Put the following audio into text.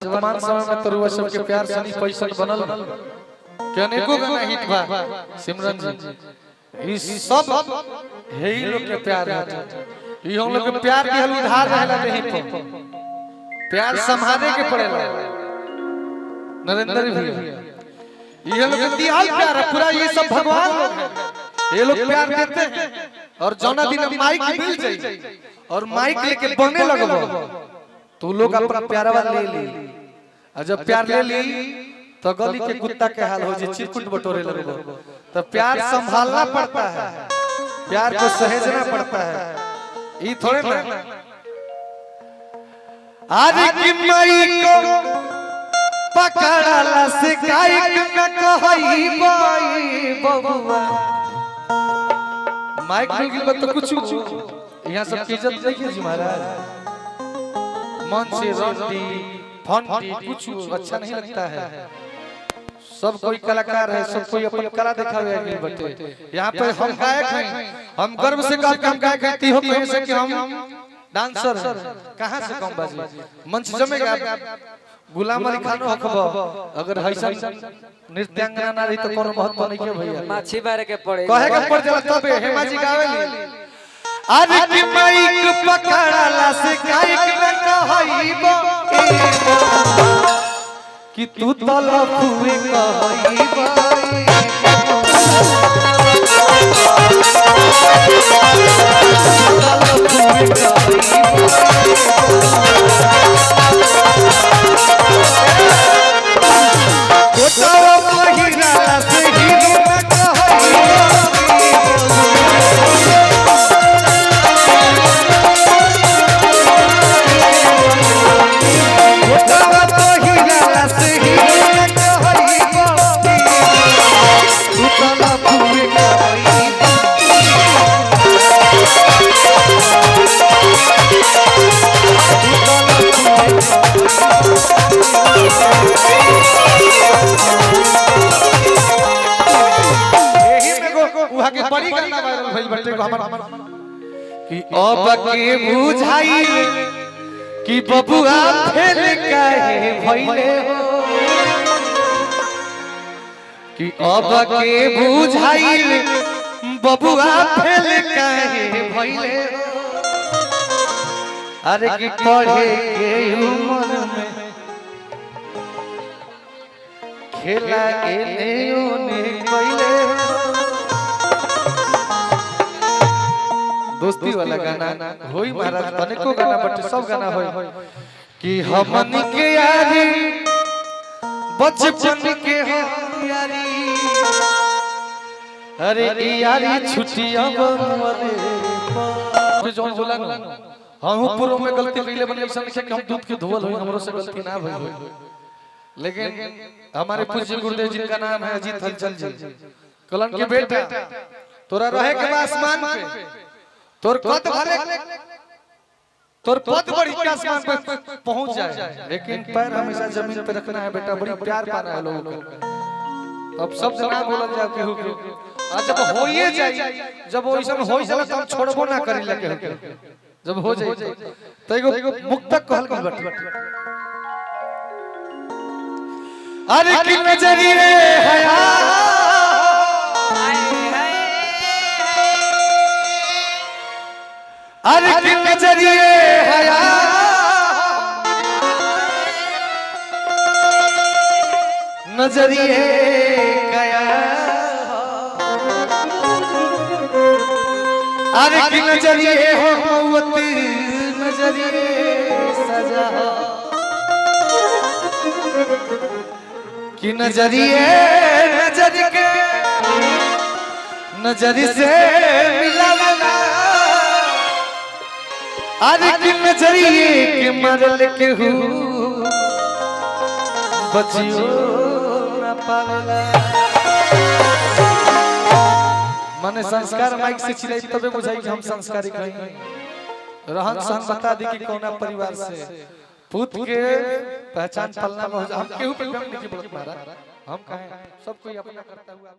वर्तमान समय में तो रुआ सबके प्यार सनी पैसन बनल के अनेको गाना हिट बा सिमरन जी इस सब है ही लोग के प्यार है ई हम लोग के प्यार के हल उधार रहला नहीं पे प्यार संभाले के पड़ेला नरेंद्र भैया ये लोग के दियाल प्यार है पूरा ये सब भगवान लोग है ये लोग प्यार देते हैं और जौना दिन माइक मिल जाई और माइक लेके बने लगबो तो लोग अपना प्यारा वाला ले ली और जब प्यार ले ली तो गली के कुत्ता के हाल हो जाए चिरकुट बटोरे लगो तो प्यार संभालना पड़ता है प्यार को सहेजना पड़ता है ये थोड़े ना आज की मई को पकड़ला से गायक न कहई बाई बबुआ माइक मिल गई तो कुछ यहाँ सबकी इज्जत देखिए जी महाराज मन से रंडी फंडी कुछ अच्छा नहीं लगता है सब कोई कलाकार है सब कोई अपन कला दिखावे आगे बटे यहाँ पे हम गायक हैं हम गर्व से कहते हम गायक हैं हो कहीं से कि हम डांसर कहाँ से कम बाजी मंच जमेगा गुलाम अली खान हकबा अगर हैसन नृत्यांगना ना रही तो कोनो महत्व नहीं के भैया माछी मारे के पड़े कहे के पड़ जाला तबे हेमा जी गावेली आज की माइक पकड़ला से गायक न कहईबो कि तू तो लफुए कहईबो बड़ी गाना वायरल भइल बटे हमर कि अब के बुझाई कि बबुआ फेल काहे भइले हो कि अब के बुझाई बबुआ फेल काहे भइले हो अरे कि पढ़े के उम्र में खेला एने ओने कइले दोस्ती वाला गाना होई महाराज अनेको गाना बटे सब गाना होई कि हमन के यारी बचपन के हो यारी अरे यारी छुट्टियां बनवले जोन बोला ना हम ऊपरों में गलती कइले बने ऐसा नहीं कि हम दूध के धोवल होई हमरो से गलती ना भई लेकिन हमारे पूज्य गुरुदेव जी का नाम है अजीत हलचल जी कलन के बेटा तोरा रहे के आसमान पे तोर कद भले तोर पद बड़ी के आसमान पे पहुंच जाए लेकिन पैर हमेशा जमीन पे रखना है बेटा बड़ी प्यार पाना है लोगों को अब सब जना बोलल जाओ केहू के आज जब होइए जाए जब ओइसन होई जाला त हम छोड़बो ना करी लगे जब हो जाए त एगो मुक्तक कहल गइल बटे अरे कि नजरिए हया अरे कि नजरिए हया नजरिए गया अरे कि नजरिए हो मौत नजरिए सजा कि नजरिए नजर के नजर से मिला अरे कि नजरिए के मरल के हूँ बचियो न पावेला माने संस्कार माइक से चिल्लाई तबे बुझाई कि हम संस्कारी कहीं रहन सहन बता दी कि कौना परिवार से पूत के पहचान पलना में हो हम केहू पे कम नहीं बोलत महाराज हम कहें सब कोई अपना करता हुआ